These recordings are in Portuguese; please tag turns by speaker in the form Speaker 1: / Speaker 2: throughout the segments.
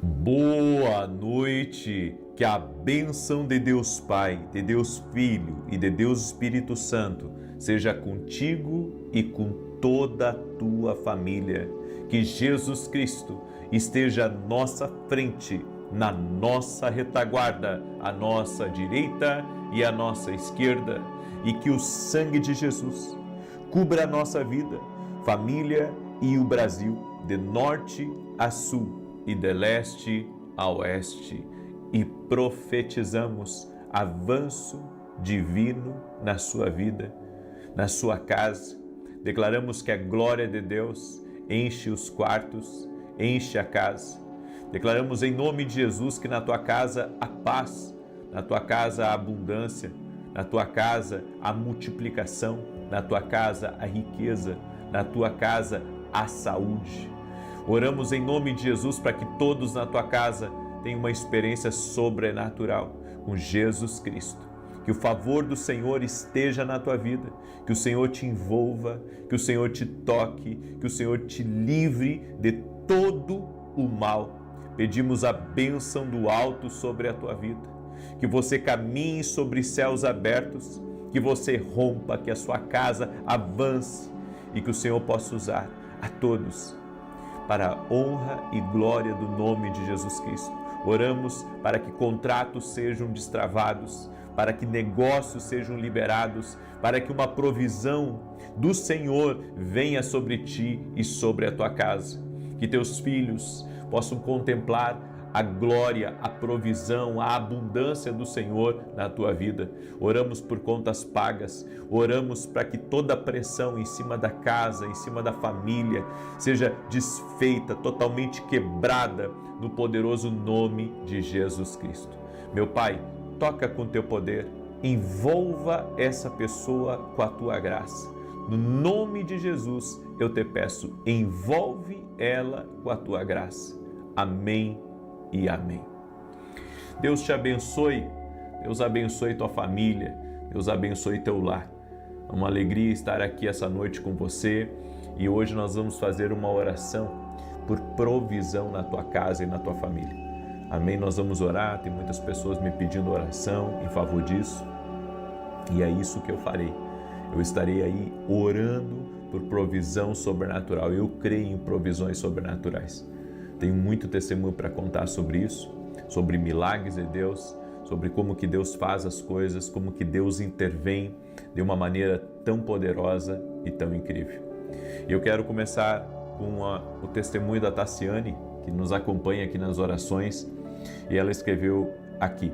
Speaker 1: Boa noite, que a bênção de Deus Pai, de Deus Filho e de Deus Espírito Santo seja contigo e com toda a tua família. Que Jesus Cristo esteja à nossa frente, na nossa retaguarda, à nossa direita e à nossa esquerda, e que o sangue de Jesus cubra a nossa vida, família e o Brasil, de norte a sul e de leste a oeste, e profetizamos avanço divino na sua vida, na sua casa. Declaramos que a glória de Deus enche os quartos, enche a casa. Declaramos em nome de Jesus que na tua casa há paz, na tua casa há abundância, na tua casa há multiplicação, na tua casa há riqueza, na tua casa há saúde. Oramos em nome de Jesus para que todos na tua casa tenham uma experiência sobrenatural com Jesus Cristo. Que o favor do Senhor esteja na tua vida, que o Senhor te envolva, que o Senhor te toque, que o Senhor te livre de todo o mal. Pedimos a bênção do alto sobre a tua vida, que você caminhe sobre céus abertos, que você rompa, que a sua casa avance e que o Senhor possa usar a todos para a honra e glória do nome de Jesus Cristo. Oramos para que contratos sejam destravados, para que negócios sejam liberados, para que uma provisão do Senhor venha sobre ti e sobre a tua casa. Que teus filhos possam contemplar a glória, a provisão, a abundância do Senhor na tua vida. Oramos por contas pagas, oramos para que toda a pressão em cima da casa, em cima da família, seja desfeita, totalmente quebrada no poderoso nome de Jesus Cristo. Meu Pai, toca com teu poder, envolva essa pessoa com a tua graça. No nome de Jesus, eu te peço, envolve ela com a tua graça. Amém e amém. Deus te abençoe, Deus abençoe tua família, Deus abençoe teu lar. É uma alegria estar aqui essa noite com você e hoje nós vamos fazer uma oração por provisão na tua casa e na tua família. Amém? Nós vamos orar, tem muitas pessoas me pedindo oração em favor disso e é isso que eu farei. Eu estarei aí orando por provisão sobrenatural. Eu creio em provisões sobrenaturais. Tenho muito testemunho para contar sobre isso, sobre milagres de Deus, sobre como que Deus faz as coisas, como que Deus intervém de uma maneira tão poderosa e tão incrível. Eu quero começar com o testemunho da Tassiane, que nos acompanha aqui nas orações, e ela escreveu aqui: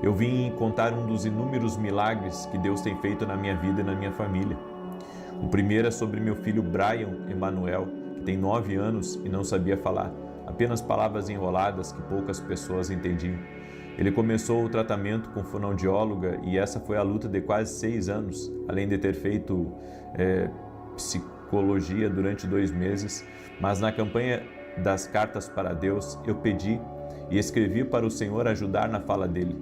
Speaker 1: eu vim contar um dos inúmeros milagres que Deus tem feito na minha vida e na minha família. O primeiro é sobre meu filho Brian Emanuel, que tem 9 anos e não sabia falar, apenas palavras enroladas que poucas pessoas entendiam. Ele começou o tratamento com fonoaudióloga e essa foi a luta de quase 6 anos, além de ter feito psicologia durante 2 meses, mas na campanha das cartas para Deus eu pedi e escrevi para o Senhor ajudar na fala dele,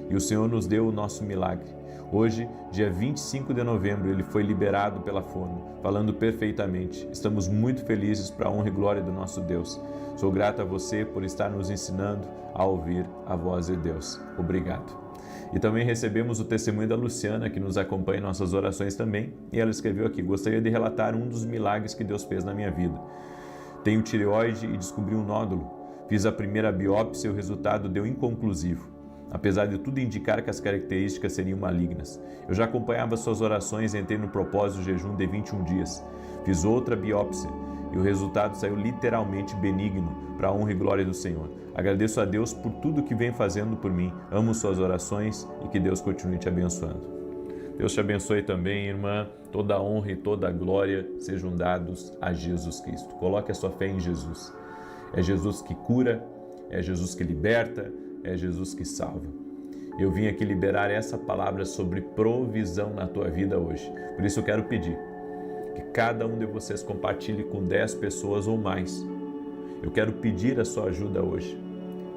Speaker 1: e o Senhor nos deu o nosso milagre. Hoje, dia 25 de novembro, ele foi liberado pela fono, falando perfeitamente. Estamos muito felizes para a honra e glória do nosso Deus. Sou grato a você por estar nos ensinando a ouvir a voz de Deus. Obrigado. E também recebemos o testemunho da Luciana, que nos acompanha em nossas orações também, e ela escreveu aqui: gostaria de relatar um dos milagres que Deus fez na minha vida. Tenho tireoide e descobri um nódulo. Fiz a primeira biópsia e o resultado deu inconclusivo, apesar de tudo indicar que as características seriam malignas. Eu já acompanhava suas orações e entrei no propósito de jejum de 21 dias. Fiz outra biópsia e o resultado saiu literalmente benigno, para a honra e glória do Senhor. Agradeço a Deus por tudo que vem fazendo por mim. Amo suas orações e que Deus continue te abençoando. Deus te abençoe também, irmã. Toda a honra e toda a glória sejam dados a Jesus Cristo. Coloque a sua fé em Jesus. É Jesus que cura, é Jesus que liberta, é Jesus que salva. Eu vim aqui liberar essa palavra sobre provisão na tua vida hoje. Por isso eu quero pedir que cada um de vocês compartilhe com 10 pessoas ou mais. Eu quero pedir a sua ajuda hoje,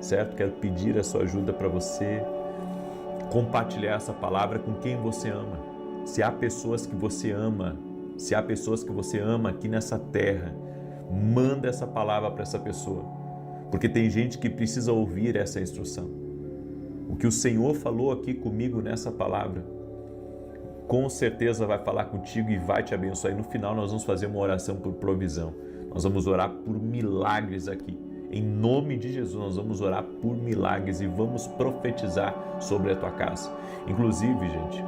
Speaker 1: certo? Quero pedir a sua ajuda para você compartilhar essa palavra com quem você ama. Se há pessoas que você ama, aqui nessa terra, manda essa palavra para essa pessoa. porque tem gente que precisa ouvir essa instrução. O que o Senhor falou aqui comigo nessa palavra, com certeza vai falar contigo e vai te abençoar. E no final nós vamos fazer uma oração por provisão. Nós vamos orar por milagres aqui. Em nome de Jesus, nós vamos orar por milagres e vamos profetizar sobre a tua casa. Inclusive, gente,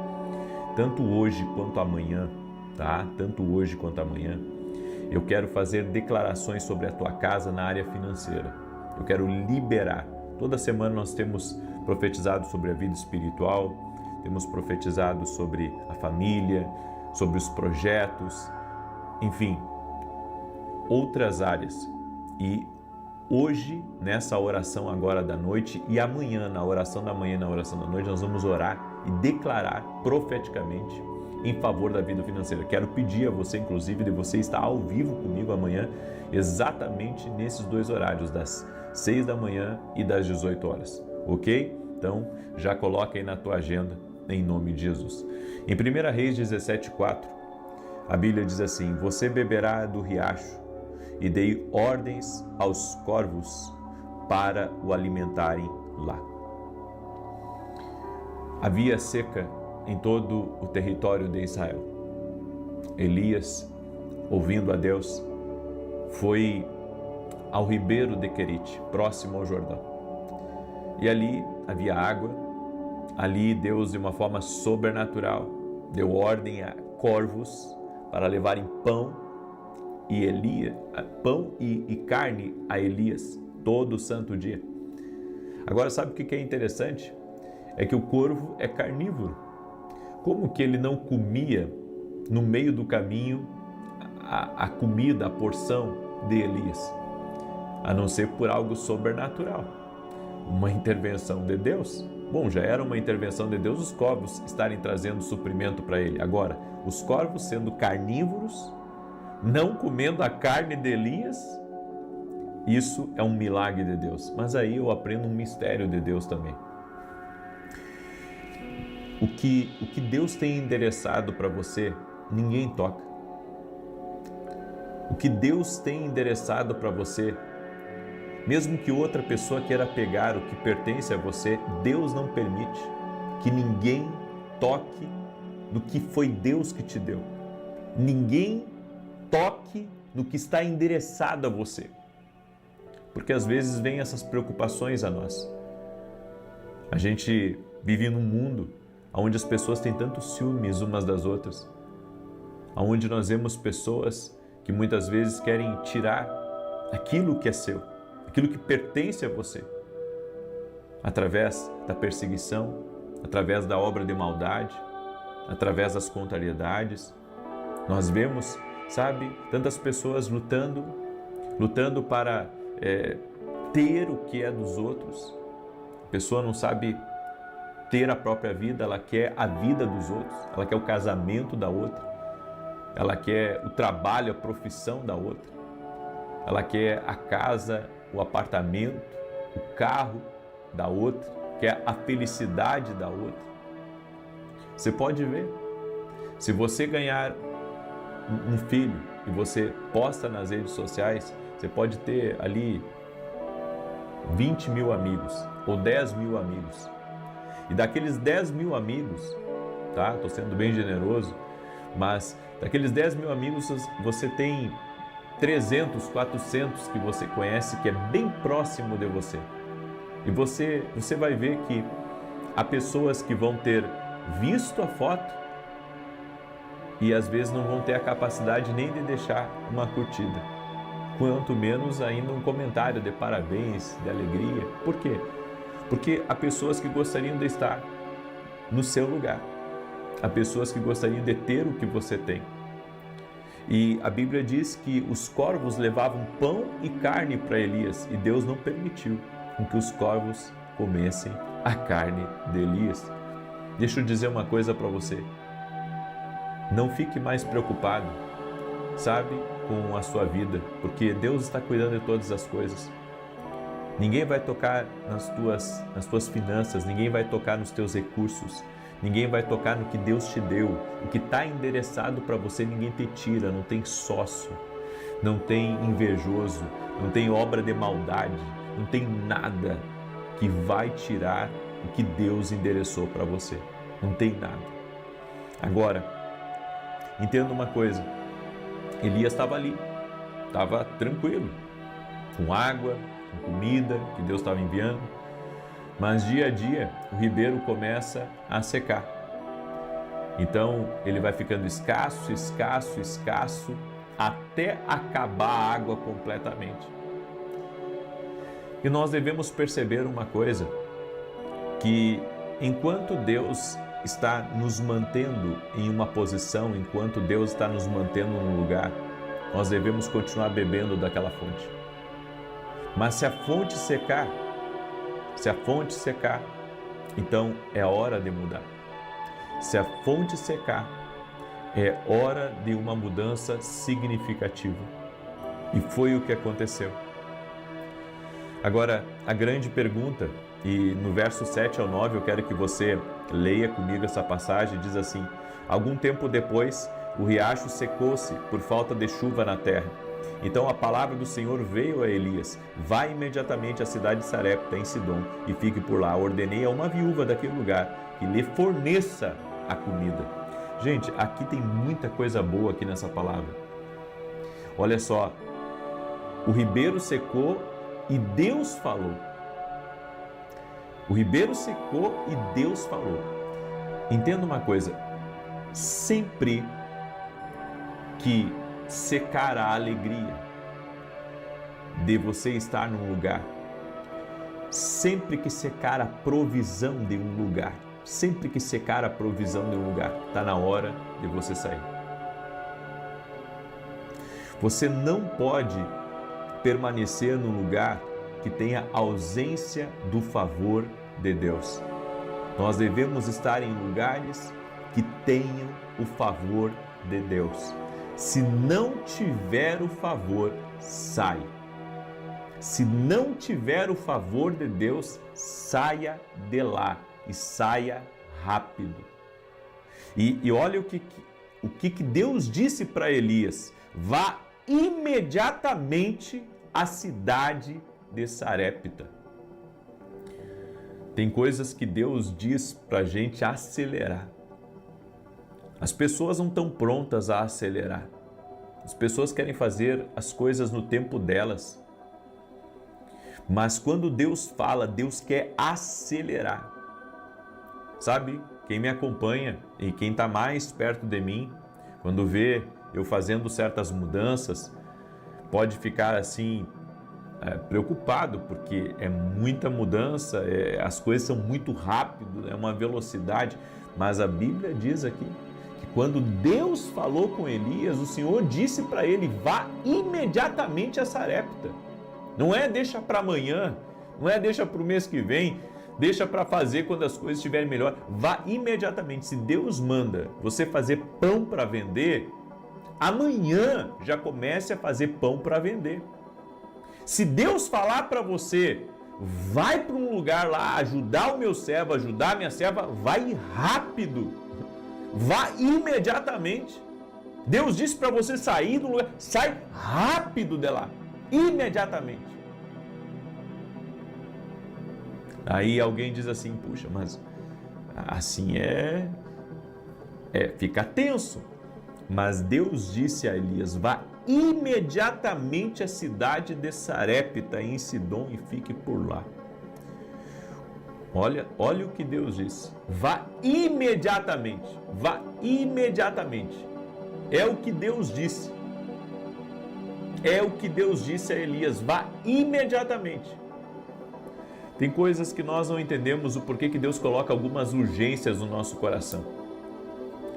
Speaker 1: tanto hoje quanto amanhã, tá? Tanto hoje quanto amanhã, eu quero fazer declarações sobre a tua casa na área financeira. Eu quero liberar. Toda semana nós temos profetizado sobre a vida espiritual, temos profetizado sobre a família, sobre os projetos, enfim, outras áreas. E hoje, nessa oração agora da noite e amanhã, na oração da manhã e na oração da noite, nós vamos orar e declarar profeticamente em favor da vida financeira. Quero pedir a você, inclusive, de você estar ao vivo comigo amanhã, exatamente nesses dois horários, das 6 da manhã e das 18 horas, ok? Então, já coloca aí na tua agenda, em nome de Jesus. Em 1 Reis 17:4, a Bíblia diz assim: você beberá do riacho, e dei ordens aos corvos para o alimentarem lá. Havia seca em todo o território de Israel. Elias, ouvindo a Deus, foi ao ribeiro de Querite, próximo ao Jordão. E ali havia água. Ali Deus, de uma forma sobrenatural, deu ordem a corvos para levarem pão e carne a Elias todo santo dia. Agora, sabe o que é interessante? É que o corvo é carnívoro. Como que ele não comia no meio do caminho a comida, a porção de Elias? A não ser por algo sobrenatural, uma intervenção de Deus. Bom, já era uma intervenção de Deus os corvos estarem trazendo suprimento para ele. Agora, os corvos sendo carnívoros, não comendo a carne de Elias, isso é um milagre de Deus. Mas aí eu aprendo um mistério de Deus também. O que Deus tem endereçado para você, ninguém toca. O que Deus tem endereçado para você, mesmo que outra pessoa queira pegar o que pertence a você, Deus não permite que ninguém toque no que foi Deus que te deu. Ninguém toque no que está endereçado a você. Porque às vezes vem essas preocupações a nós. A gente vive num mundo onde as pessoas têm tantos ciúmes umas das outras, onde nós vemos pessoas que muitas vezes querem tirar aquilo que é seu, aquilo que pertence a você, através da perseguição, através da obra de maldade, através das contrariedades. Nós vemos, sabe, tantas pessoas lutando para ter o que é dos outros. A pessoa não sabe ter a própria vida, ela quer a vida dos outros, ela quer o casamento da outra, ela quer o trabalho, a profissão da outra, ela quer a casa, o apartamento, o carro da outra, quer a felicidade da outra. Você pode ver, se você ganhar um filho e você posta nas redes sociais, você pode ter ali 20 mil amigos ou 10 mil amigos. E daqueles 10 mil amigos, tá? Estou sendo bem generoso, mas daqueles 10 mil amigos você tem 300, 400 que você conhece, que é bem próximo de você. E você vai ver que há pessoas que vão ter visto a foto e às vezes não vão ter a capacidade nem de deixar uma curtida, quanto menos ainda um comentário de parabéns, de alegria. Por quê? Porque há pessoas que gostariam de estar no seu lugar, há pessoas que gostariam de ter o que você tem. E a Bíblia diz que os corvos levavam pão e carne para Elias e Deus não permitiu que os corvos comessem a carne de Elias. Deixa eu dizer uma coisa para você. Não fique mais preocupado, sabe, com a sua vida, porque Deus está cuidando de todas as coisas. Ninguém vai tocar nas tuas finanças, ninguém vai tocar nos teus recursos, ninguém vai tocar no que Deus te deu. O que está endereçado para você, ninguém te tira, não tem sócio, não tem invejoso, não tem obra de maldade, não tem nada que vai tirar o que Deus endereçou para você. Não tem nada. Agora, entenda uma coisa. Elias estava ali, estava tranquilo, com água, com comida que Deus estava enviando, mas dia a dia o ribeiro começa a secar. Então ele vai ficando escasso, escasso, escasso, até acabar a água completamente. E nós devemos perceber uma coisa, que enquanto Deus está nos mantendo em uma posição, enquanto Deus está nos mantendo num lugar, nós devemos continuar bebendo daquela fonte. Mas se a fonte secar, então é hora de mudar. Se a fonte secar, é hora de uma mudança significativa. E foi o que aconteceu. Agora, a grande pergunta, e no verso 7 ao 9 eu quero que você leia comigo essa passagem, diz assim: algum tempo depois, o riacho secou-se por falta de chuva na terra. Então a palavra do Senhor veio a Elias: vai imediatamente à cidade de Sarepta, em Sidom, e fique por lá. Ordenei a uma viúva daquele lugar que lhe forneça a comida. Gente, aqui tem muita coisa boa aqui nessa palavra. Olha só, o ribeiro secou e Deus falou. O ribeiro secou e Deus falou. Entenda uma coisa, sempre que secar a alegria de você estar num lugar, sempre que secar a provisão de um lugar, sempre que secar a provisão de um lugar, está na hora de você sair. Você não pode permanecer num lugar que tenha ausência do favor de Deus. Nós devemos estar em lugares que tenham o favor de Deus. Se não tiver o favor, sai. Se não tiver o favor de Deus, saia de lá e saia rápido. E olha o que Deus disse para Elias: vá imediatamente à cidade de Sarepta. Tem coisas que Deus diz para a gente acelerar. As pessoas não estão prontas a acelerar. As pessoas querem fazer as coisas no tempo delas. Mas quando Deus fala, Deus quer acelerar. Sabe, quem me acompanha e quem está mais perto de mim, quando vê eu fazendo certas mudanças, pode ficar assim, preocupado, porque é muita mudança, as coisas são muito rápido, é uma velocidade. Mas a Bíblia diz aqui que quando Deus falou com Elias, o Senhor disse para ele: vá imediatamente a Sarepta. Não é deixa para amanhã, não é deixa para o mês que vem, deixa para fazer quando as coisas estiverem melhor. Vá imediatamente. Se Deus manda você fazer pão para vender, amanhã já comece a fazer pão para vender. Se Deus falar para você: vai para um lugar lá, ajudar o meu servo, ajudar a minha serva, vai rápido, vá imediatamente. Deus disse para você sair do lugar, sai rápido de lá, imediatamente. Aí alguém diz assim: puxa, mas assim fica tenso. Mas Deus disse a Elias: vá imediatamente à cidade de Sarepta, em Sidom, e fique por lá. Olha o que Deus disse: vá imediatamente, vá imediatamente. É o que Deus disse. É o que Deus disse a Elias: vá imediatamente. Tem coisas que nós não entendemos o porquê que Deus coloca algumas urgências no nosso coração.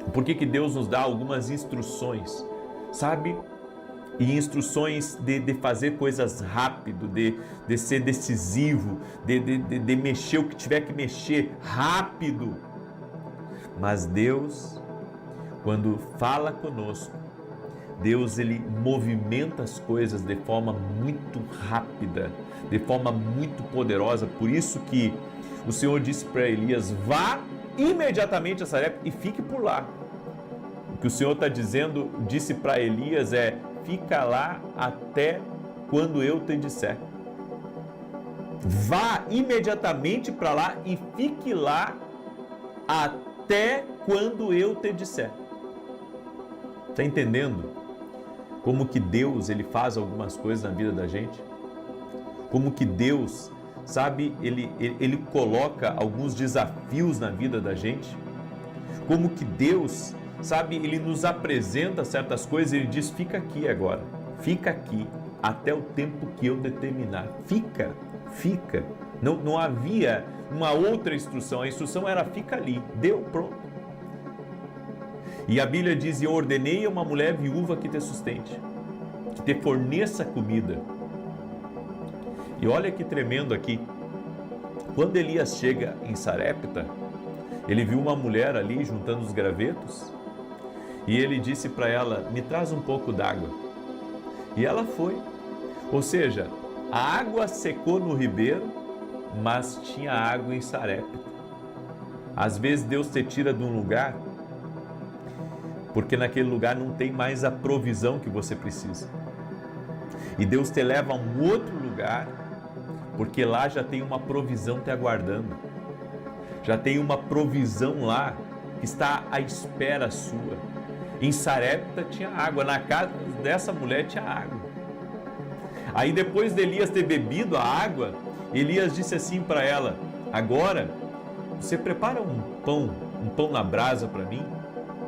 Speaker 1: O porquê que Deus nos dá algumas instruções, sabe? E instruções de fazer coisas rápido, de ser decisivo, de mexer o que tiver que mexer rápido. Mas Deus, quando fala conosco, Deus, ele movimenta as coisas de forma muito rápida, de forma muito poderosa. Por isso que o Senhor disse para Elias: vá imediatamente a Sarepta e fique por lá. O que o Senhor está dizendo, disse para Elias, fica lá até quando eu te disser. vá imediatamente para lá e fique lá até quando eu te disser. Está entendendo como que Deus ele faz algumas coisas na vida da gente? Como que Deus, sabe, ele coloca alguns desafios na vida da gente? Como que Deus, sabe, ele nos apresenta certas coisas e ele diz, fica aqui agora, fica aqui até o tempo que eu determinar. Fica. Não havia uma outra instrução, a instrução era fica ali, deu, pronto. E a Bíblia diz, eu ordenei a uma mulher viúva que te sustente, que te forneça comida. E olha que tremendo aqui, quando Elias chega em Sarepta, ele viu uma mulher ali juntando os gravetos, e ele disse para ela, me traz um pouco d'água. E ela foi, ou seja, a água secou no ribeiro, mas tinha água em Sarepta. Às vezes Deus te tira de um lugar, porque naquele lugar não tem mais a provisão que você precisa. E Deus te leva a um outro lugar, porque lá já tem uma provisão te aguardando. Já tem uma provisão lá que está à espera sua. Em Sarepta tinha água, na casa dessa mulher tinha água. Aí depois de Elias ter bebido a água, Elias disse assim para ela, agora você prepara um pão na brasa para mim?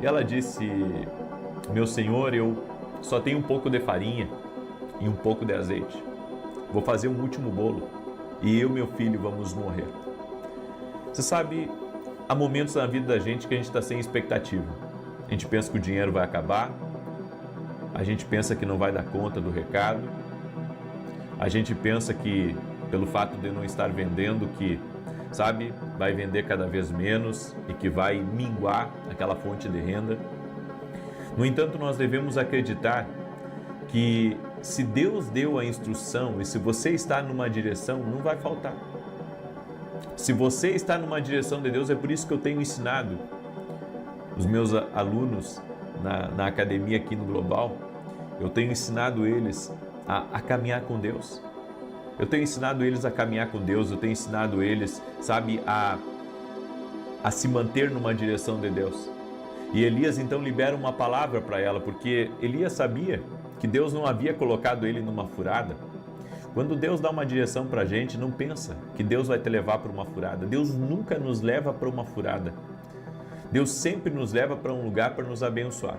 Speaker 1: E ela disse, meu senhor, eu só tenho um pouco de farinha e um pouco de azeite. Vou fazer um último bolo e eu e meu filho vamos morrer. Você sabe, há momentos na vida da gente que a gente está sem expectativa. A gente pensa que o dinheiro vai acabar, a gente pensa que não vai dar conta do recado, a gente pensa que, pelo fato de não estar vendendo, que, sabe, vai vender cada vez menos e que vai minguar aquela fonte de renda. No entanto, nós devemos acreditar que se Deus deu a instrução e se você está numa direção, não vai faltar. Se você está numa direção de Deus, é por isso que eu tenho ensinado os meus alunos na academia aqui no Global, eu tenho ensinado eles a caminhar com Deus. Eu tenho ensinado eles a caminhar com Deus, eu tenho ensinado eles, sabe, a se manter numa direção de Deus. E Elias então libera uma palavra para ela, porque Elias sabia que Deus não havia colocado ele numa furada. Quando Deus dá uma direção para a gente, não pensa que Deus vai te levar para uma furada. Deus nunca nos leva para uma furada. Deus sempre nos leva para um lugar para nos abençoar.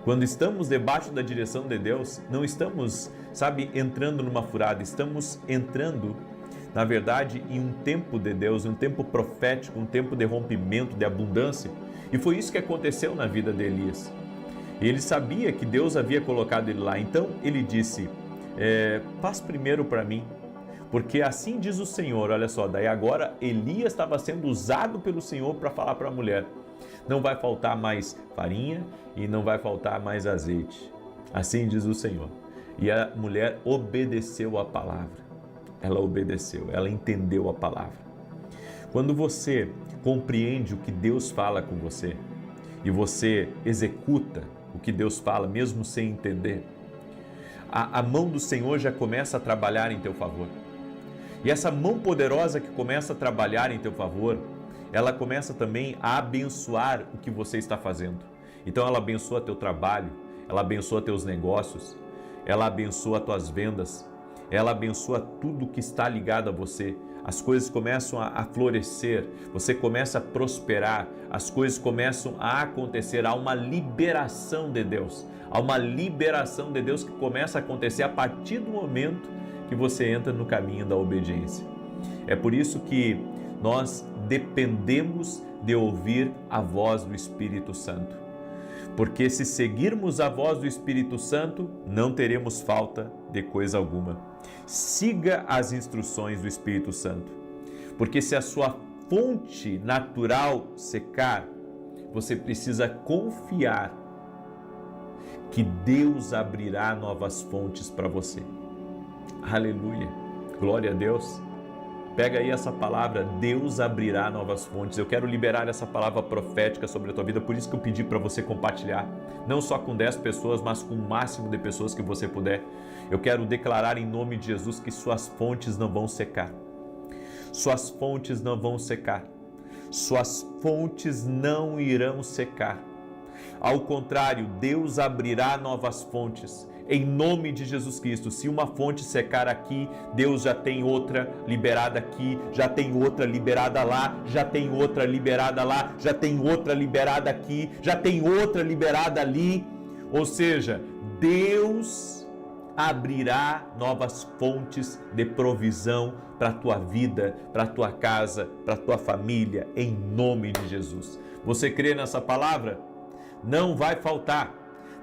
Speaker 1: Quando estamos debaixo da direção de Deus, não estamos, sabe, entrando numa furada, estamos entrando, na verdade, em um tempo de Deus, um tempo profético, um tempo de rompimento, de abundância. E foi isso que aconteceu na vida de Elias. Ele sabia que Deus havia colocado ele lá, então ele disse, faz primeiro para mim, porque assim diz o Senhor. Olha só, daí agora Elias estava sendo usado pelo Senhor para falar para a mulher, não vai faltar mais farinha e não vai faltar mais azeite, assim diz o Senhor. E a mulher obedeceu a palavra, ela obedeceu, ela entendeu a palavra. Quando você compreende o que Deus fala com você e você executa o que Deus fala, mesmo sem entender, a mão do Senhor já começa a trabalhar em teu favor. E essa mão poderosa que começa a trabalhar em teu favor, ela começa também a abençoar o que você está fazendo. Então ela abençoa teu trabalho, ela abençoa teus negócios, ela abençoa tuas vendas, ela abençoa tudo que está ligado a você. As coisas começam a florescer, você começa a prosperar, as coisas começam a acontecer, há uma liberação de Deus. Há uma liberação de Deus que começa a acontecer a partir do momento que você entra no caminho da obediência. É por isso que nós dependemos de ouvir a voz do Espírito Santo. Porque se seguirmos a voz do Espírito Santo, não teremos falta de coisa alguma. Siga as instruções do Espírito Santo. Porque se a sua fonte natural secar, você precisa confiar que Deus abrirá novas fontes para você. Aleluia, glória a Deus. Pega aí essa palavra, Deus abrirá novas fontes. Eu quero liberar essa palavra profética sobre a tua vida, por isso que eu pedi para você compartilhar, não só com 10 pessoas, mas com o máximo de pessoas que você puder. Eu quero declarar em nome de Jesus que suas fontes não vão secar. suas fontes não vão secar. Suas fontes não irão secar. Ao contrário, Deus abrirá novas fontes. Em nome de Jesus Cristo, se uma fonte secar aqui, Deus já tem outra liberada aqui, já tem outra liberada lá, já tem outra liberada lá, já tem outra liberada aqui, já tem outra liberada ali. Ou seja, Deus abrirá novas fontes de provisão para a tua vida, para a tua casa, para a tua família, em nome de Jesus. Você crê nessa palavra? Não vai faltar.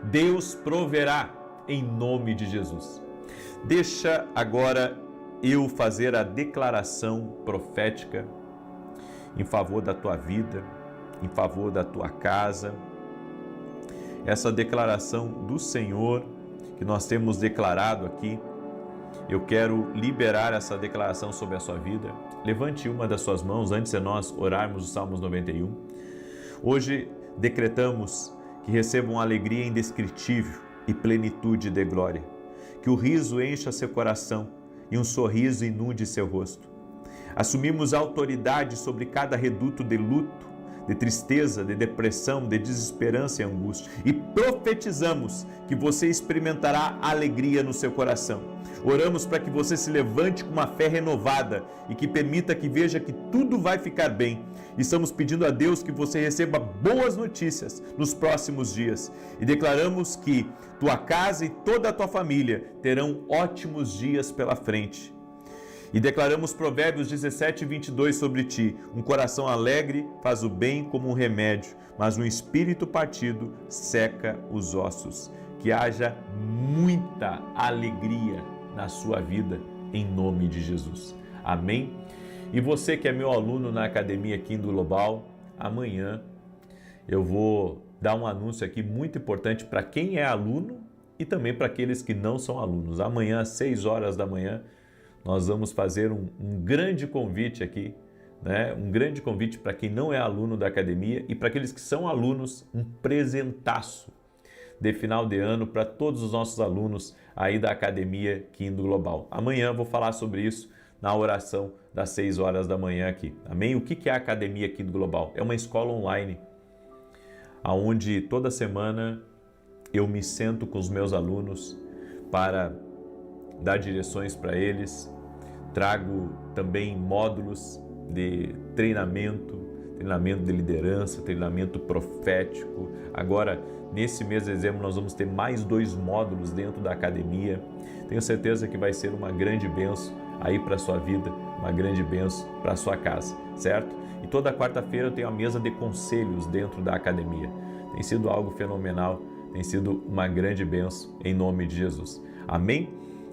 Speaker 1: Deus proverá em nome de Jesus. Deixa agora eu fazer a declaração profética em favor da tua vida, em favor da tua casa. Essa declaração do Senhor que nós temos declarado aqui, eu quero liberar essa declaração sobre a sua vida. Levante uma das suas mãos antes de nós orarmos o Salmos 91. Hoje decretamos que recebam alegria indescritível e plenitude de glória, que o riso encha seu coração e um sorriso inunde seu rosto. Assumimos autoridade sobre cada reduto de luto, de tristeza, de depressão, de desesperança e angústia, e profetizamos que você experimentará alegria no seu coração. Oramos para que você se levante com uma fé renovada e que permita que veja que tudo vai ficar bem. Estamos pedindo a Deus que você receba boas notícias nos próximos dias e declaramos que tua casa e toda a tua família terão ótimos dias pela frente. E declaramos Provérbios 17:22 sobre ti: um coração alegre faz o bem como um remédio, mas um espírito partido seca os ossos. Que haja muita alegria na sua vida, em nome de Jesus. Amém? E você que é meu aluno na Academia Kingdom Global, amanhã eu vou dar um anúncio aqui muito importante para quem é aluno e também para aqueles que não são alunos. Amanhã, às 6 horas da manhã, nós vamos fazer um grande convite aqui, né? Um grande convite para quem não é aluno da academia e para aqueles que são alunos, um presentaço de final de ano para todos os nossos alunos aí da Academia Kingdom Global. Amanhã eu vou falar sobre isso na oração das 6 horas da manhã aqui. Amém? O que é a Academia Kingdom Global? É uma escola online, onde toda semana eu me sento com os meus alunos para dar direções para eles. Trago também módulos de treinamento de liderança, treinamento profético. Agora, nesse mês de dezembro, nós vamos ter mais 2 módulos dentro da academia. Tenho certeza que vai ser uma grande bênção aí para a sua vida, uma grande bênção para a sua casa, certo? E toda quarta-feira eu tenho a mesa de conselhos dentro da academia. Tem sido algo fenomenal, tem sido uma grande bênção em nome de Jesus. Amém?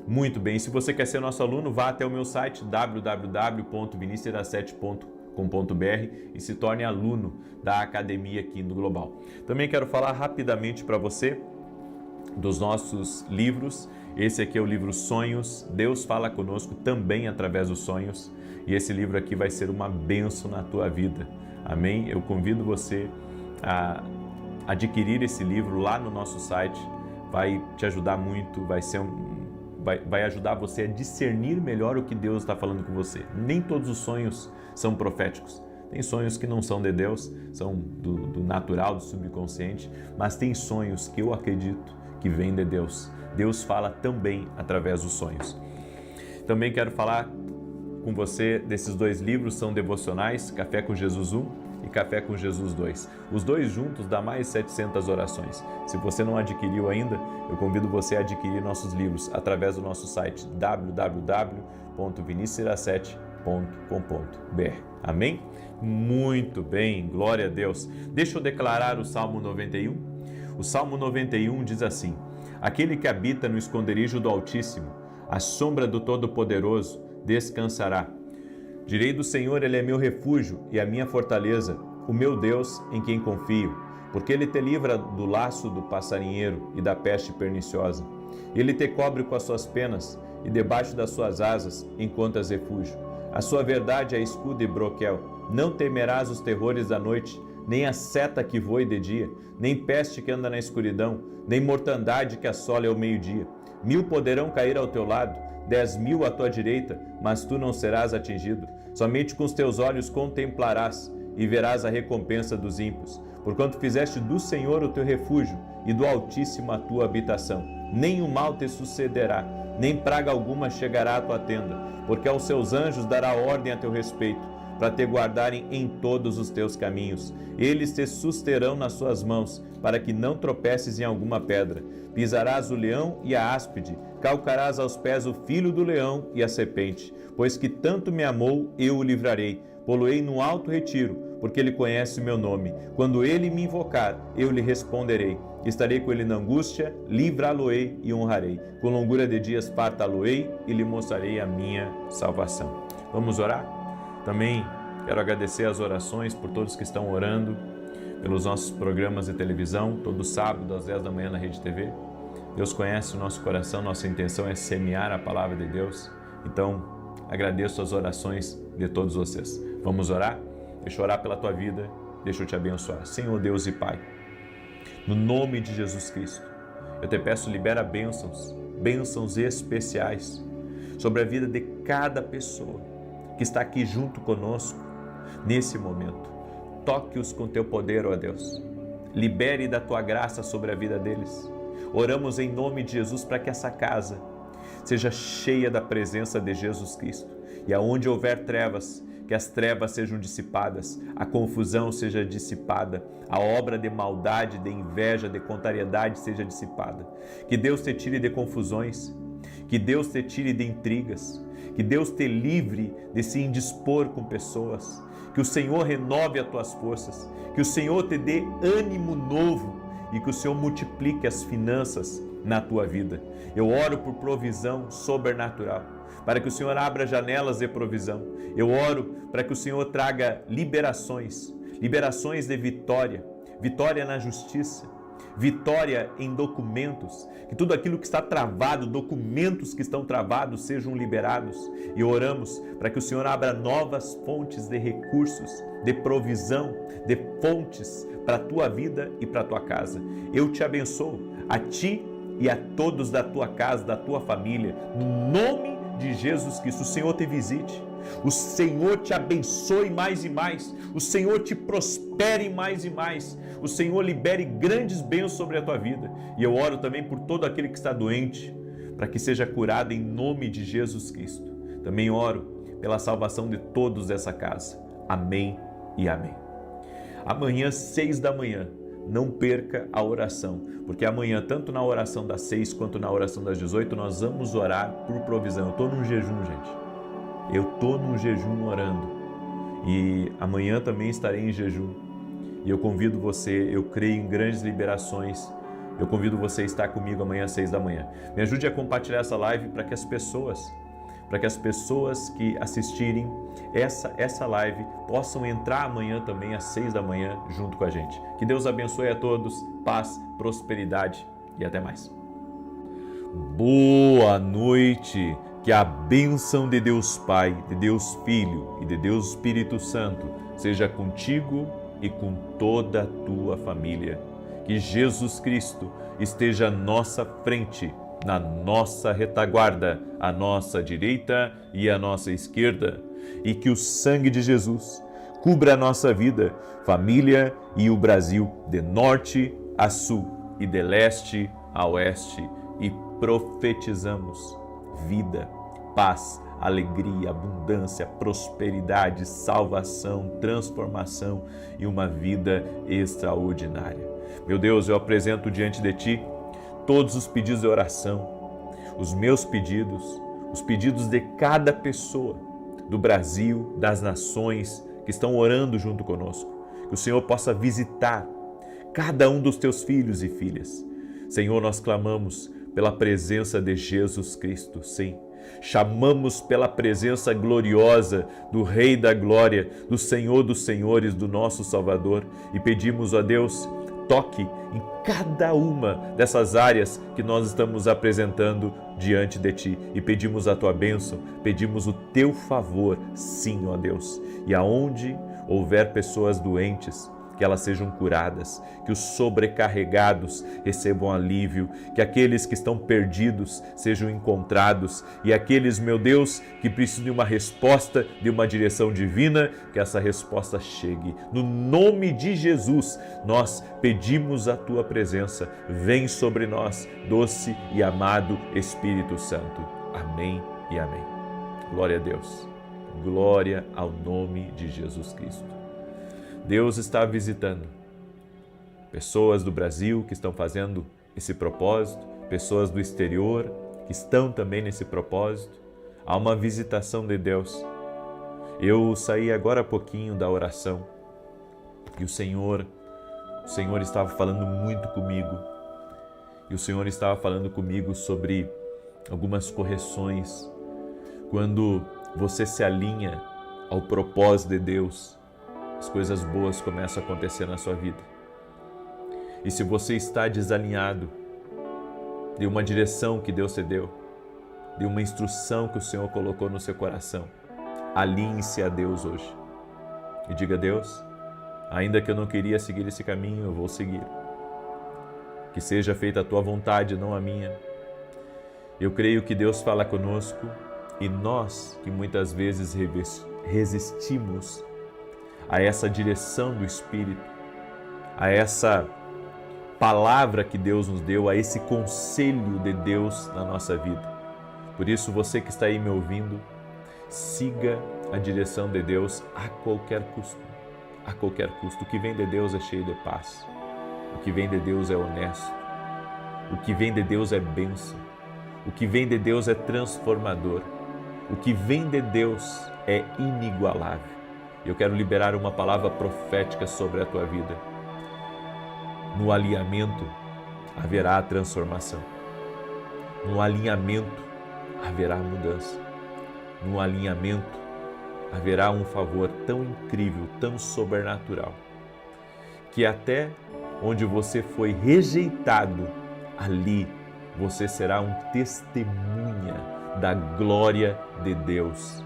Speaker 1: Muito bem, se você quer ser nosso aluno, vá até o meu site www.vinicius17.com.br e se torne aluno da Academia Kingdom Global. Também quero falar rapidamente para você dos nossos livros. Esse aqui é o livro Sonhos, Deus fala conosco também através dos sonhos, e esse livro aqui vai ser uma bênção na tua vida. Amém? Eu convido você a adquirir esse livro lá no nosso site, vai te ajudar muito, vai ajudar você a discernir melhor o que Deus está falando com você. Nem todos os sonhos são proféticos. Tem sonhos que não são de Deus, são do natural, do subconsciente, mas tem sonhos que eu acredito que vêm de Deus. Deus fala também através dos sonhos. Também quero falar com você desses 2 livros, são devocionais, Café com Jesus 1 e Café com Jesus 2. Os 2 juntos dá mais 700 orações. Se você não adquiriu ainda, eu convido você a adquirir nossos livros através do nosso site www.vinicius17.com.br. Amém? Muito bem, glória a Deus. Deixa eu declarar o Salmo 91. O Salmo 91 diz assim: aquele que habita no esconderijo do Altíssimo, à sombra do Todo-Poderoso, descansará. Direi do Senhor, Ele é meu refúgio e a minha fortaleza, o meu Deus em quem confio, porque Ele te livra do laço do passarinheiro e da peste perniciosa. Ele te cobre com as suas penas e debaixo das suas asas encontras refúgio. A sua verdade é escudo e broquel. Não temerás os terrores da noite, nem a seta que voe de dia, nem peste que anda na escuridão, nem mortandade que assola ao meio-dia. 1000 poderão cair ao teu lado, 10.000 à tua direita, mas tu não serás atingido. Somente com os teus olhos contemplarás e verás a recompensa dos ímpios. Porquanto fizeste do Senhor o teu refúgio e do Altíssimo a tua habitação. Nenhum mal te sucederá, nem praga alguma chegará à tua tenda, porque aos seus anjos dará ordem a teu respeito, para te guardarem em todos os teus caminhos. Eles te susterão nas suas mãos, para que não tropeces em alguma pedra. Pisarás o leão e a áspide, calcarás aos pés o filho do leão e a serpente. Pois que tanto me amou, eu o livrarei. Pô-lo-ei no alto retiro, porque ele conhece o meu nome. Quando ele me invocar, eu lhe responderei. Estarei com ele na angústia, livrá-lo-ei e honrarei. Com longura de dias fartá-lo-ei e lhe mostrarei a minha salvação. Vamos orar? Também quero agradecer as orações por todos que estão orando, pelos nossos programas de televisão, todo sábado às 10 da manhã na Rede TV. Deus conhece o nosso coração, nossa intenção é semear a palavra de Deus. Então, agradeço as orações de todos vocês. Vamos orar? Deixa eu orar pela tua vida, deixa eu te abençoar. Senhor Deus e Pai, no nome de Jesus Cristo, eu te peço, libera bênçãos especiais sobre a vida de cada pessoa que está aqui junto conosco nesse momento. Toque-os com teu poder, ó Deus. Libere da tua graça sobre a vida deles. Oramos em nome de Jesus para que essa casa seja cheia da presença de Jesus Cristo. E aonde houver trevas, que as trevas sejam dissipadas, a confusão seja dissipada, a obra de maldade, de inveja, de contrariedade seja dissipada. Que Deus te tire de confusões, que Deus te tire de intrigas, que Deus te livre de se indispor com pessoas, que o Senhor renove as tuas forças, que o Senhor te dê ânimo novo e que o Senhor multiplique as finanças na tua vida. Eu oro por provisão sobrenatural, para que o Senhor abra janelas de provisão. Eu oro para que o Senhor traga liberações de vitória, vitória na justiça, vitória em documentos, que tudo aquilo que está travado, documentos que estão travados sejam liberados. E oramos para que o Senhor abra novas fontes de recursos, de provisão, de fontes para a tua vida e para a tua casa. Eu te abençoo, a ti e a todos da tua casa, da tua família, no nome de Jesus Cristo. O Senhor te visite, o Senhor te abençoe mais e mais, o Senhor te prospere mais e mais, o Senhor libere grandes bênçãos sobre a tua vida. E eu oro também por todo aquele que está doente, para que seja curado em nome de Jesus Cristo. Também oro pela salvação de todos dessa casa. Amém e amém. Amanhã, 6 da manhã, não perca a oração, porque amanhã, tanto na oração das 6 quanto na oração das 18, nós vamos orar por provisão. Eu estou num jejum, gente. Eu estou num jejum orando. E amanhã também estarei em jejum. E eu convido você, eu creio em grandes liberações. Eu convido você a estar comigo amanhã às 6 da manhã. Me ajude a compartilhar essa live para que as pessoas que assistirem essa live possam entrar amanhã também às 6 da manhã junto com a gente. Que Deus abençoe a todos, paz, prosperidade e até mais. Boa noite, que a bênção de Deus Pai, de Deus Filho e de Deus Espírito Santo seja contigo e com toda a tua família. Que Jesus Cristo esteja à nossa frente, na nossa retaguarda, à nossa direita e à nossa esquerda, e que o sangue de Jesus cubra a nossa vida, família e o Brasil, de norte a sul e de leste a oeste, e profetizamos vida, paz, alegria, abundância, prosperidade, salvação, transformação e uma vida extraordinária. Meu Deus, eu apresento diante de Ti todos os pedidos de oração, os meus pedidos, os pedidos de cada pessoa do Brasil, das nações que estão orando junto conosco. Que o Senhor possa visitar cada um dos Teus filhos e filhas. Senhor, nós clamamos pela presença de Jesus Cristo, sim. Chamamos pela presença gloriosa do Rei da Glória, do Senhor dos Senhores, do nosso Salvador, e pedimos a Deus, toque em cada uma dessas áreas que nós estamos apresentando diante de Ti, e pedimos a Tua bênção, pedimos o Teu favor, sim, ó Deus. E aonde houver pessoas doentes, que elas sejam curadas, que os sobrecarregados recebam alívio, que aqueles que estão perdidos sejam encontrados e aqueles, meu Deus, que precisam de uma resposta, de uma direção divina, que essa resposta chegue. No nome de Jesus, nós pedimos a tua presença. Vem sobre nós, doce e amado Espírito Santo. Amém e amém. Glória a Deus. Glória ao nome de Jesus Cristo. Deus está visitando pessoas do Brasil que estão fazendo esse propósito, pessoas do exterior que estão também nesse propósito. Há uma visitação de Deus. Eu saí agora há pouquinho da oração e o Senhor estava falando muito comigo. E o Senhor estava falando comigo sobre algumas correções. Quando você se alinha ao propósito de Deus, as coisas boas começam a acontecer na sua vida. E se você está desalinhado de uma direção que Deus te deu, de uma instrução que o Senhor colocou no seu coração, alinhe-se a Deus hoje. E diga: Deus, ainda que eu não queria seguir esse caminho, eu vou seguir. Que seja feita a tua vontade, não a minha. Eu creio que Deus fala conosco e nós, que muitas vezes resistimos a essa direção do Espírito, a essa palavra que Deus nos deu, a esse conselho de Deus na nossa vida. Por isso, você que está aí me ouvindo, siga a direção de Deus a qualquer custo. A qualquer custo. O que vem de Deus é cheio de paz. O que vem de Deus é honesto. O que vem de Deus é bênção. O que vem de Deus é transformador. O que vem de Deus é inigualável. Eu quero liberar uma palavra profética sobre a tua vida. No alinhamento haverá a transformação. No alinhamento haverá mudança. No alinhamento haverá um favor tão incrível, tão sobrenatural, que até onde você foi rejeitado, ali você será um testemunha da glória de Deus.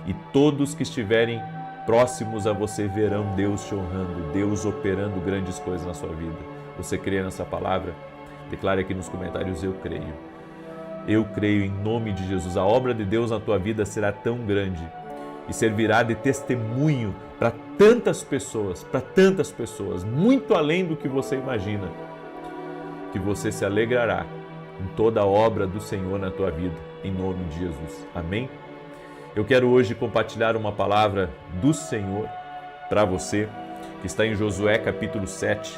Speaker 1: E todos que estiverem próximos a você verão Deus te honrando, Deus operando grandes coisas na sua vida. Você crê nessa palavra? Declare aqui nos comentários: eu creio. Eu creio em nome de Jesus. A obra de Deus na tua vida será tão grande e servirá de testemunho para tantas pessoas, muito além do que você imagina, que você se alegrará em toda a obra do Senhor na tua vida, em nome de Jesus. Amém? Eu quero hoje compartilhar uma palavra do Senhor para você, que está em Josué capítulo 7.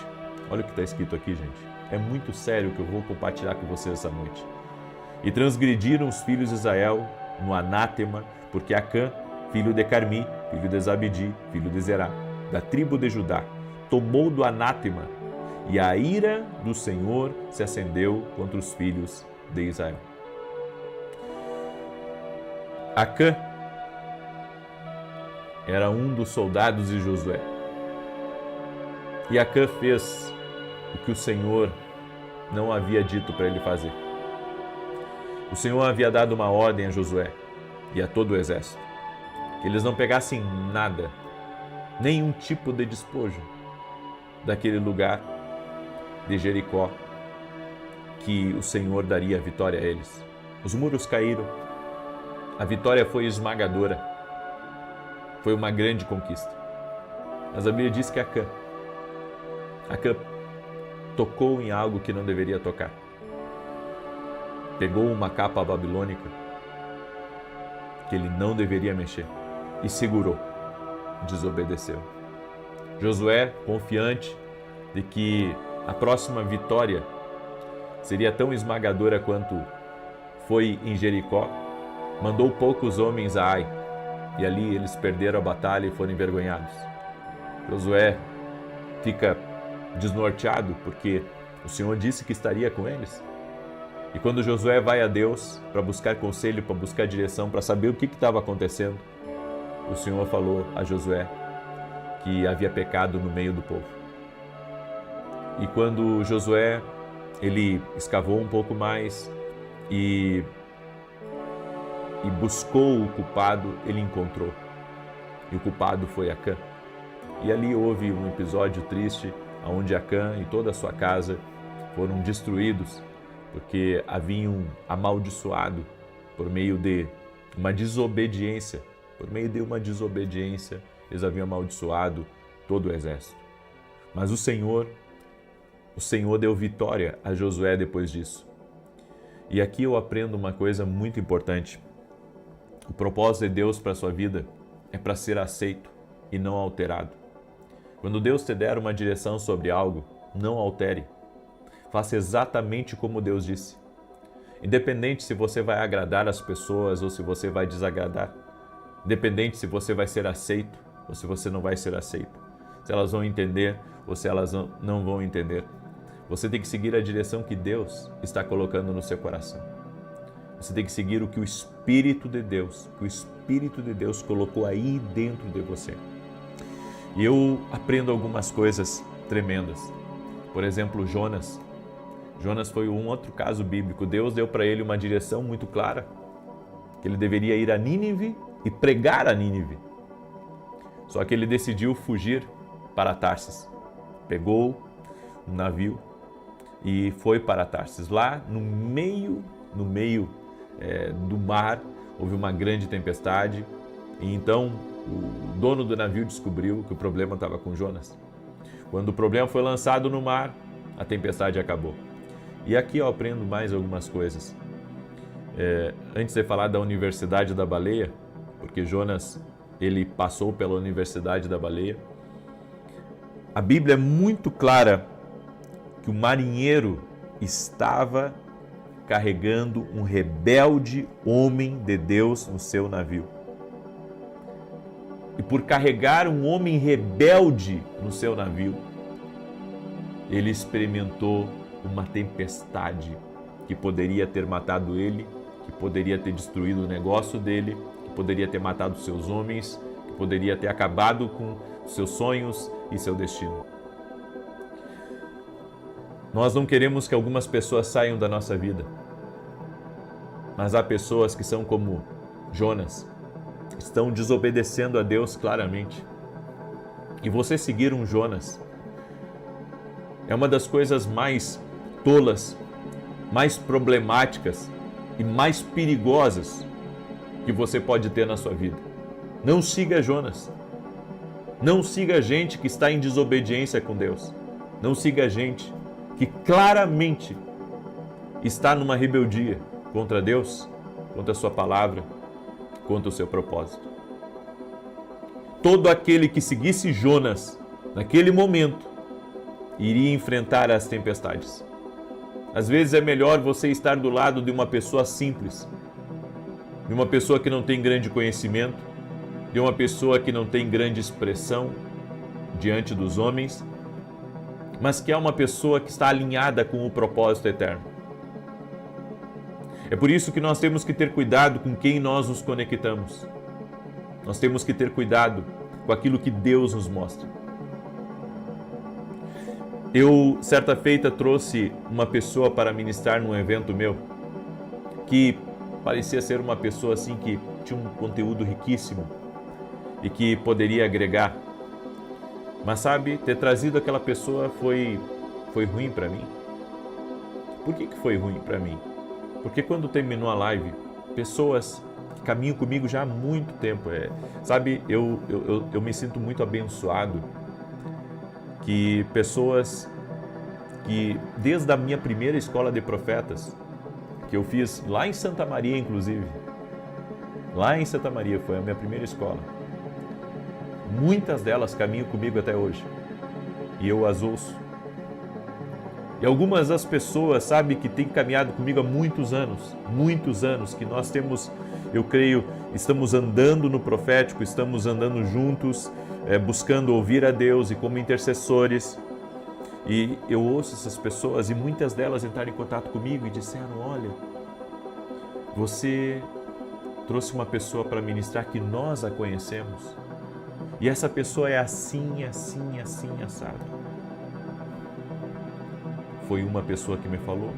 Speaker 1: Olha o que está escrito aqui, gente. É muito sério o que eu vou compartilhar com vocês essa noite. E transgrediram os filhos de Israel no anátema, porque Acã, filho de Carmi, filho de Zabdi, filho de Zerá, da tribo de Judá, tomou do anátema, e a ira do Senhor se acendeu contra os filhos de Israel. Acã era um dos soldados de Josué. E Acã fez o que o Senhor não havia dito para ele fazer. O Senhor havia dado uma ordem a Josué e a todo o exército, que eles não pegassem nada, nenhum tipo de despojo daquele lugar de Jericó, que o Senhor daria a vitória a eles. Os muros caíram, a vitória foi esmagadora, foi uma grande conquista. Mas a Bíblia diz que Acã tocou em algo que não deveria tocar. Pegou uma capa babilônica que ele não deveria mexer e segurou, desobedeceu. Josué, confiante de que a próxima vitória seria tão esmagadora quanto foi em Jericó, mandou poucos homens a Ai, e ali eles perderam a batalha e foram envergonhados. Josué fica desnorteado porque o Senhor disse que estaria com eles. E quando Josué vai a Deus para buscar conselho, para buscar direção, para saber o que estava acontecendo, o Senhor falou a Josué que havia pecado no meio do povo. E quando Josué, ele escavou um pouco mais e buscou o culpado, ele encontrou. E o culpado foi Acã. E ali houve um episódio triste, onde Acã e toda a sua casa foram destruídos, porque haviam amaldiçoado por meio de uma desobediência. Por meio de uma desobediência, eles haviam amaldiçoado todo o exército. Mas o Senhor deu vitória a Josué depois disso. E aqui eu aprendo uma coisa muito importante. O propósito de Deus para a sua vida é para ser aceito e não alterado. Quando Deus te der uma direção sobre algo, não altere. Faça exatamente como Deus disse. Independente se você vai agradar as pessoas ou se você vai desagradar. Independente se você vai ser aceito ou se você não vai ser aceito. Se elas vão entender ou se elas não vão entender. Você tem que seguir a direção que Deus está colocando no seu coração. Você tem que seguir o que o Espírito de Deus colocou aí dentro de você. E eu aprendo algumas coisas tremendas. Por exemplo, Jonas. Jonas foi um outro caso bíblico. Deus deu para ele uma direção muito clara, que ele deveria ir a Nínive e pregar a Nínive. Só que ele decidiu fugir para Tarsis. Pegou um navio e foi para Tarsis. Lá no meio do mar houve uma grande tempestade e então o dono do navio descobriu que o problema estava com Jonas. Quando o problema foi lançado no mar, a tempestade acabou. E aqui eu aprendo mais algumas coisas. Antes de falar da Universidade da Baleia, porque Jonas ele passou pela Universidade da Baleia, a Bíblia é muito clara que o marinheiro estava carregando um rebelde homem de Deus no seu navio. E por carregar um homem rebelde no seu navio, ele experimentou uma tempestade que poderia ter matado ele, que poderia ter destruído o negócio dele, que poderia ter matado seus homens, que poderia ter acabado com seus sonhos e seu destino. Nós não queremos que algumas pessoas saiam da nossa vida, mas há pessoas que são como Jonas, estão desobedecendo a Deus claramente. E você seguir um Jonas é uma das coisas mais tolas, mais problemáticas e mais perigosas que você pode ter na sua vida. Não siga Jonas. Não siga gente que está em desobediência com Deus. Não siga gente que claramente está numa rebeldia contra Deus, contra a sua palavra, contra o seu propósito. Todo aquele que seguisse Jonas naquele momento iria enfrentar as tempestades. Às vezes é melhor você estar do lado de uma pessoa simples, de uma pessoa que não tem grande conhecimento, de uma pessoa que não tem grande expressão diante dos homens, mas que é uma pessoa que está alinhada com o propósito eterno. É por isso que nós temos que ter cuidado com quem nós nos conectamos. Nós temos que ter cuidado com aquilo que Deus nos mostra. Eu, certa feita, trouxe uma pessoa para ministrar num evento meu, que parecia ser uma pessoa assim que tinha um conteúdo riquíssimo e que poderia agregar. Mas sabe, ter trazido aquela pessoa foi ruim para mim. Por que foi ruim para mim? Porque quando terminou a live, pessoas que caminham comigo já há muito tempo, sabe, eu me sinto muito abençoado que pessoas que desde a minha primeira escola de profetas, que eu fiz lá em Santa Maria, inclusive, lá em Santa Maria foi a minha primeira escola, muitas delas caminham comigo até hoje e eu as ouço. E algumas das pessoas, sabe, que têm caminhado comigo há muitos anos, que nós temos, eu creio, estamos andando no profético, estamos andando juntos, buscando ouvir a Deus e como intercessores. E eu ouço essas pessoas e muitas delas entraram em contato comigo e disseram: olha, você trouxe uma pessoa para ministrar que nós a conhecemos. E essa pessoa é assim, assim, assim, assado. Foi uma pessoa que me falou,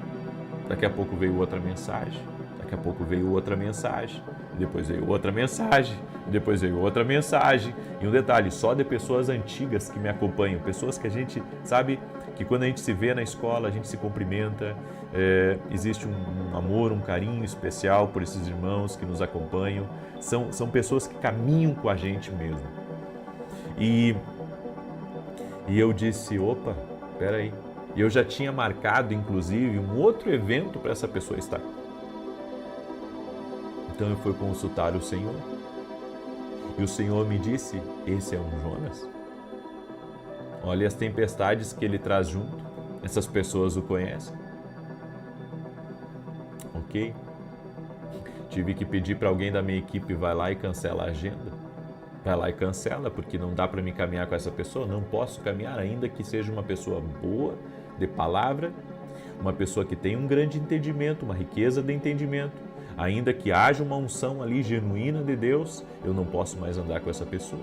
Speaker 1: daqui a pouco veio outra mensagem, Daqui a pouco veio outra mensagem, depois veio outra mensagem, depois veio outra mensagem. E um detalhe, só de pessoas antigas que me acompanham, pessoas que a gente sabe que quando a gente se vê na escola, a gente se cumprimenta, existe um amor, um carinho especial por esses irmãos que nos acompanham. São pessoas que caminham com a gente mesmo. E eu disse, opa, peraí. E eu já tinha marcado, inclusive, um outro evento para essa pessoa estar. Então eu fui consultar o Senhor. E o Senhor me disse, esse é um Jonas. Olha as tempestades que ele traz junto. Essas pessoas o conhecem. Ok? Tive que pedir para alguém da minha equipe, vai lá e cancela a agenda. Vai lá e cancela, porque não dá para me caminhar com essa pessoa. Não posso caminhar, ainda que seja uma pessoa boa, de palavra, uma pessoa que tem um grande entendimento, uma riqueza de entendimento. Ainda que haja uma unção ali genuína de Deus, eu não posso mais andar com essa pessoa.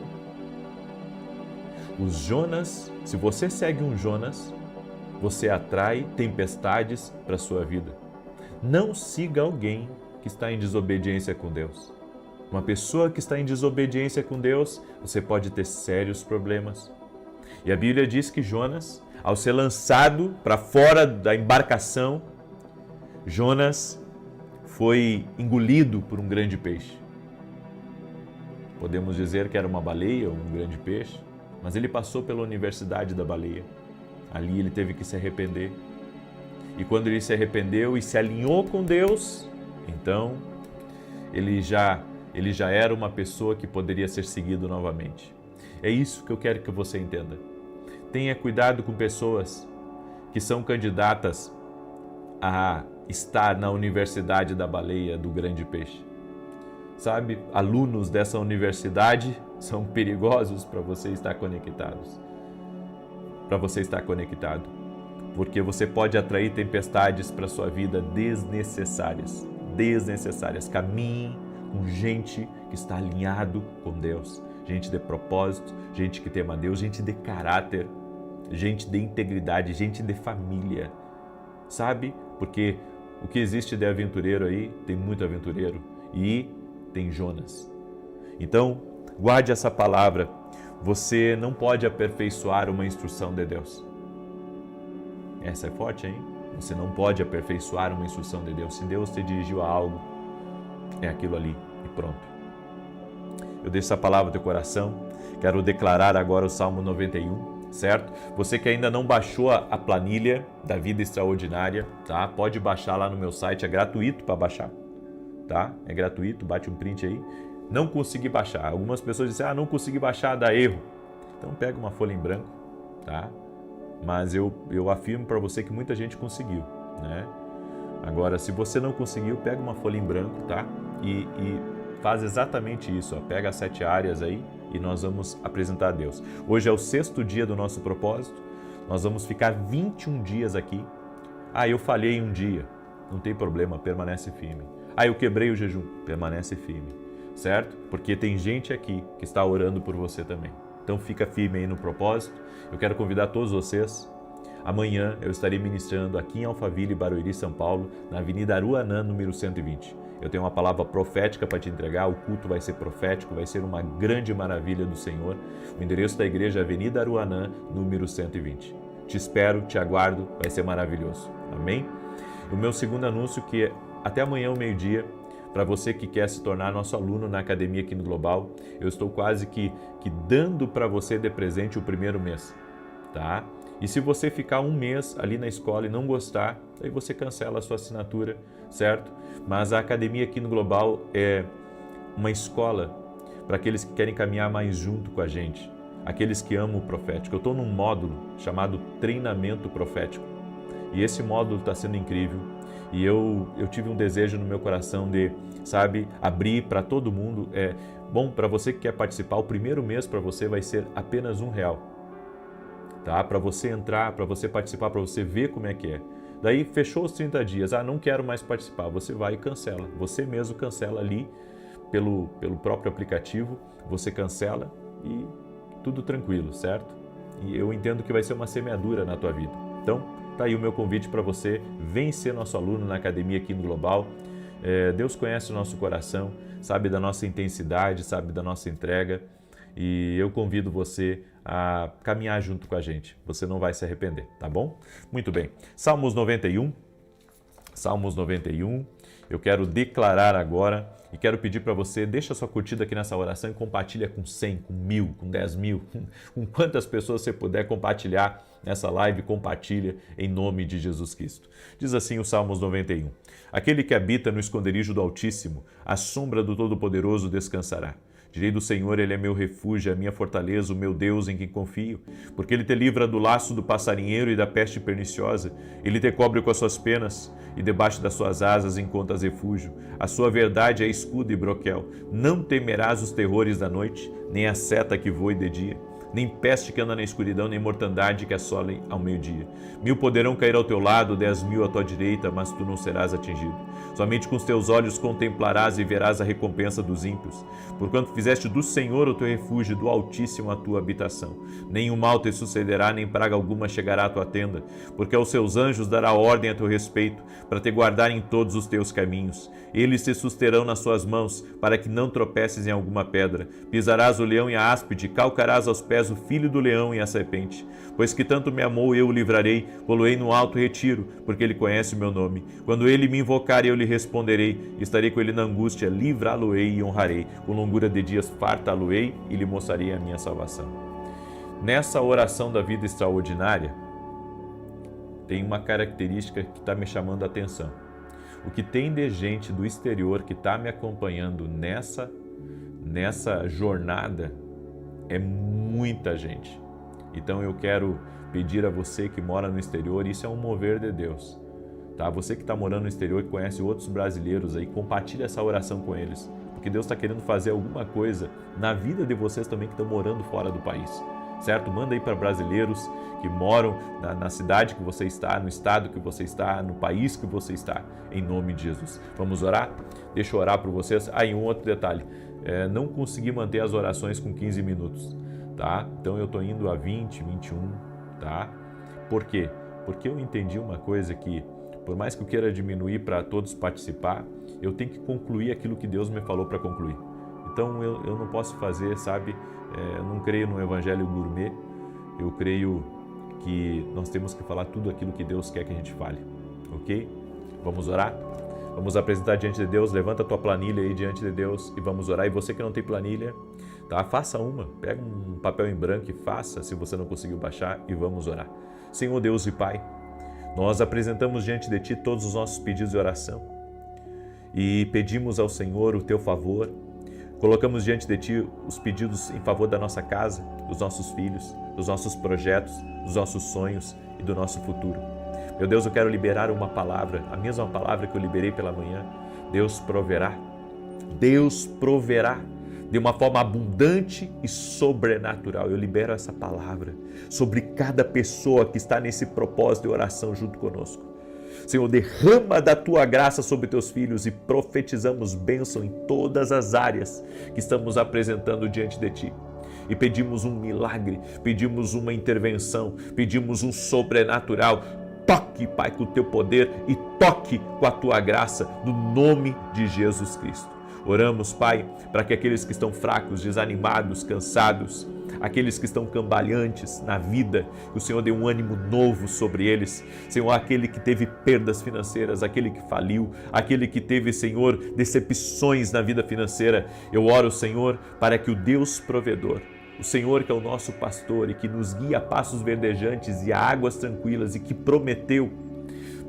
Speaker 1: Os Jonas, se você segue um Jonas, você atrai tempestades para a sua vida. Não siga alguém que está em desobediência com Deus. Uma pessoa que está em desobediência com Deus, você pode ter sérios problemas. E a Bíblia diz que Jonas, ao ser lançado para fora da embarcação, Jonas foi engolido por um grande peixe. Podemos dizer que era uma baleia ou um grande peixe, mas ele passou pela universidade da baleia. Ali ele teve que se arrepender. E quando ele se arrependeu e se alinhou com Deus, então ele já era uma pessoa que poderia ser seguido novamente. É isso que eu quero que você entenda. Tenha cuidado com pessoas que são candidatas a estar na universidade da baleia, do grande peixe. Sabe, alunos dessa universidade são perigosos para você estar conectados. Para você estar conectado. Porque você pode atrair tempestades para a sua vida desnecessárias. Desnecessárias. Caminhe com gente que está alinhado com Deus. Gente de propósito, gente que tema a Deus, gente de caráter, gente de integridade, gente de família. Sabe? Porque o que existe de aventureiro aí, tem muito aventureiro e tem Jonas. Então, guarde essa palavra. Você não pode aperfeiçoar uma instrução de Deus. Essa é forte, hein? Você não pode aperfeiçoar uma instrução de Deus. Se Deus te dirigiu a algo, é aquilo ali e pronto. Eu deixo essa palavra no teu coração. Quero declarar agora o Salmo 91, certo? Você que ainda não baixou a planilha da Vida Extraordinária, tá? Pode baixar lá no meu site, é gratuito para baixar, tá? É gratuito, bate um print aí. Não consegui baixar. Algumas pessoas dizem, não consegui baixar, dá erro. Então pega uma folha em branco, tá? Mas eu afirmo para você que muita gente conseguiu, né? Agora, se você não conseguiu, pega uma folha em branco, tá? E faz exatamente isso, ó. Pega as 7 áreas aí e nós vamos apresentar a Deus. Hoje é o 6º dia do nosso propósito, nós vamos ficar 21 dias aqui. Eu falhei um dia, não tem problema, permanece firme. Eu quebrei o jejum, permanece firme, certo? Porque tem gente aqui que está orando por você também. Então fica firme aí no propósito. Eu quero convidar todos vocês. Amanhã eu estarei ministrando aqui em Alphaville, Barueri, São Paulo, na Avenida Aruanã, número 120. Eu tenho uma palavra profética para te entregar, o culto vai ser profético, vai ser uma grande maravilha do Senhor. O endereço da igreja é Avenida Aruanã, número 120. Te espero, te aguardo, vai ser maravilhoso. Amém? O meu segundo anúncio que é até amanhã ao meio-dia, para você que quer se tornar nosso aluno na Academia aqui no Global, eu estou quase que dando para você de presente o primeiro mês, tá? E se você ficar um mês ali na escola e não gostar, aí você cancela a sua assinatura, certo? Mas a Academia aqui no Global é uma escola para aqueles que querem caminhar mais junto com a gente, aqueles que amam o profético. Eu estou num módulo chamado Treinamento Profético e esse módulo está sendo incrível. E eu tive um desejo no meu coração de, sabe, abrir para todo mundo. Bom, para você que quer participar, o primeiro mês para você vai ser apenas R$1, tá? Para você entrar, para você participar, para você ver como é que é. Daí fechou os 30 dias, não quero mais participar, você vai e cancela. Você mesmo cancela ali pelo próprio aplicativo, você cancela e tudo tranquilo, certo? E eu entendo que vai ser uma semeadura na tua vida. Então, tá aí o meu convite para você, vem ser nosso aluno na Academia aqui no Global. Deus conhece o nosso coração, sabe da nossa intensidade, sabe da nossa entrega, e eu convido você a caminhar junto com a gente. Você não vai se arrepender, tá bom? Muito bem. Salmos 91. Salmos 91. Eu quero declarar agora e quero pedir para você, deixa sua curtida aqui nessa oração e compartilha com 100, com 1000, com 10.000, com quantas pessoas você puder compartilhar nessa live, compartilha em nome de Jesus Cristo. Diz assim o Salmos 91. Aquele que habita no esconderijo do Altíssimo, à sombra do Todo-Poderoso descansará. Direi do Senhor, Ele é meu refúgio, a minha fortaleza, o meu Deus em quem confio. Porque Ele te livra do laço do passarinheiro e da peste perniciosa. Ele te cobre com as suas penas e debaixo das suas asas encontras refúgio. A sua verdade é escudo e broquel. Não temerás os terrores da noite, nem a seta que voe de dia, nem peste que anda na escuridão, nem mortandade que assole ao meio-dia. 1000 poderão cair ao teu lado, 10.000 à tua direita, mas tu não serás atingido. Somente com os teus olhos contemplarás e verás a recompensa dos ímpios. Porquanto fizeste do Senhor o teu refúgio, do Altíssimo a tua habitação. Nenhum mal te sucederá, nem praga alguma chegará à tua tenda, porque aos seus anjos dará ordem a teu respeito, para te guardar em todos os teus caminhos. Eles te susterão nas suas mãos, para que não tropeces em alguma pedra. Pisarás o leão e a áspide, calcarás aos pés o filho do leão e a serpente. Pois que tanto me amou, eu o livrarei, poloei no alto retiro, porque ele conhece o meu nome. Quando ele me invocar, eu lhe responderei, estarei com ele na angústia, livrá-lo-ei e honrarei. Com longura de dias fartá-lo-ei e lhe mostrarei a minha salvação. Nessa oração da vida extraordinária, tem uma característica que está me chamando a atenção. O que tem de gente do exterior que está me acompanhando nessa jornada é muita gente. Então eu quero pedir a você que mora no exterior, isso é um mover de Deus, tá? Você que está morando no exterior e conhece outros brasileiros aí, compartilha essa oração com eles, porque Deus está querendo fazer alguma coisa na vida de vocês também que estão morando fora do país, certo? Manda aí para brasileiros que moram na cidade que você está, no estado que você está, no país que você está, em nome de Jesus. Vamos orar? Deixa eu orar por vocês. Aí um outro detalhe, não consegui manter as orações com 15 minutos, tá? Então eu estou indo a 20, 21, tá? Por quê? Porque eu entendi uma coisa que, por mais que eu queira diminuir para todos participar, eu tenho que concluir aquilo que Deus me falou para concluir. Então eu não posso fazer, sabe? Eu não creio no evangelho gourmet, eu creio que nós temos que falar tudo aquilo que Deus quer que a gente fale, ok? Vamos orar? Vamos apresentar diante de Deus, levanta a tua planilha aí diante de Deus e vamos orar. E você que não tem planilha, tá? Faça uma, pega um papel em branco e faça, se você não conseguiu baixar, e vamos orar. Senhor Deus e Pai, nós apresentamos diante de Ti todos os nossos pedidos de oração e pedimos ao Senhor o Teu favor. Colocamos diante de Ti os pedidos em favor da nossa casa, dos nossos filhos, dos nossos projetos, dos nossos sonhos e do nosso futuro. Meu Deus, eu quero liberar uma palavra, a mesma palavra que eu liberei pela manhã. Deus proverá. Deus proverá de uma forma abundante e sobrenatural. Eu libero essa palavra sobre cada pessoa que está nesse propósito de oração junto conosco. Senhor, derrama da Tua graça sobre Teus filhos e profetizamos bênção em todas as áreas que estamos apresentando diante de Ti. E pedimos um milagre, pedimos uma intervenção, pedimos um sobrenatural. Toque, Pai, com o Teu poder e toque com a Tua graça, no nome de Jesus Cristo. Oramos, Pai, para que aqueles que estão fracos, desanimados, cansados, aqueles que estão cambaleantes na vida, que o Senhor dê um ânimo novo sobre eles. Senhor, aquele que teve perdas financeiras, aquele que faliu, aquele que teve, Senhor, decepções na vida financeira. Eu oro, Senhor, para que o Deus provedor, o Senhor que é o nosso pastor e que nos guia a passos verdejantes e a águas tranquilas e que prometeu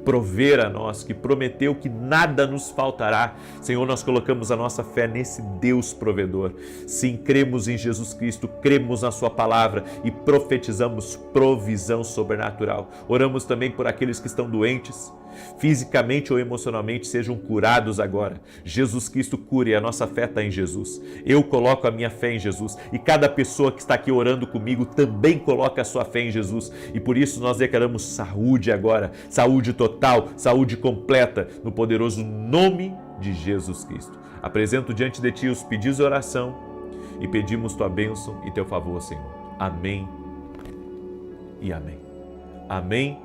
Speaker 1: prover a nós, que prometeu que nada nos faltará. Senhor, nós colocamos a nossa fé nesse Deus provedor. Sim, cremos em Jesus Cristo, cremos na Sua palavra e profetizamos provisão sobrenatural. Oramos também por aqueles que estão doentes, fisicamente ou emocionalmente, sejam curados agora. Jesus Cristo cure, a nossa fé está em Jesus. Eu coloco a minha fé em Jesus e cada pessoa que está aqui orando comigo também coloca a sua fé em Jesus. E por isso nós declaramos saúde agora, saúde total, saúde completa, no poderoso nome de Jesus Cristo. Apresento diante de Ti os pedidos de oração e pedimos Tua bênção e Teu favor, Senhor. Amém e amém. Amém.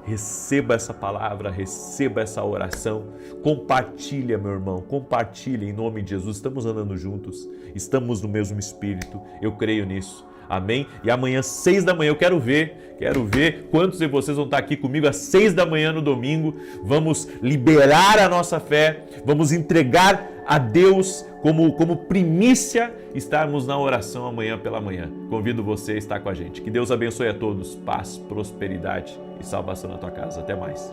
Speaker 1: receba essa palavra, receba essa oração, compartilha, meu irmão, compartilha em nome de Jesus. Estamos andando juntos, estamos no mesmo Espírito, eu creio nisso. Amém? E amanhã, 6 da manhã, eu quero ver quantos de vocês vão estar aqui comigo às 6 da manhã no domingo. Vamos liberar a nossa fé, vamos entregar a Deus como primícia, estarmos na oração amanhã pela manhã. Convido você a estar com a gente. Que Deus abençoe a todos, paz, prosperidade e salvação na tua casa. Até mais.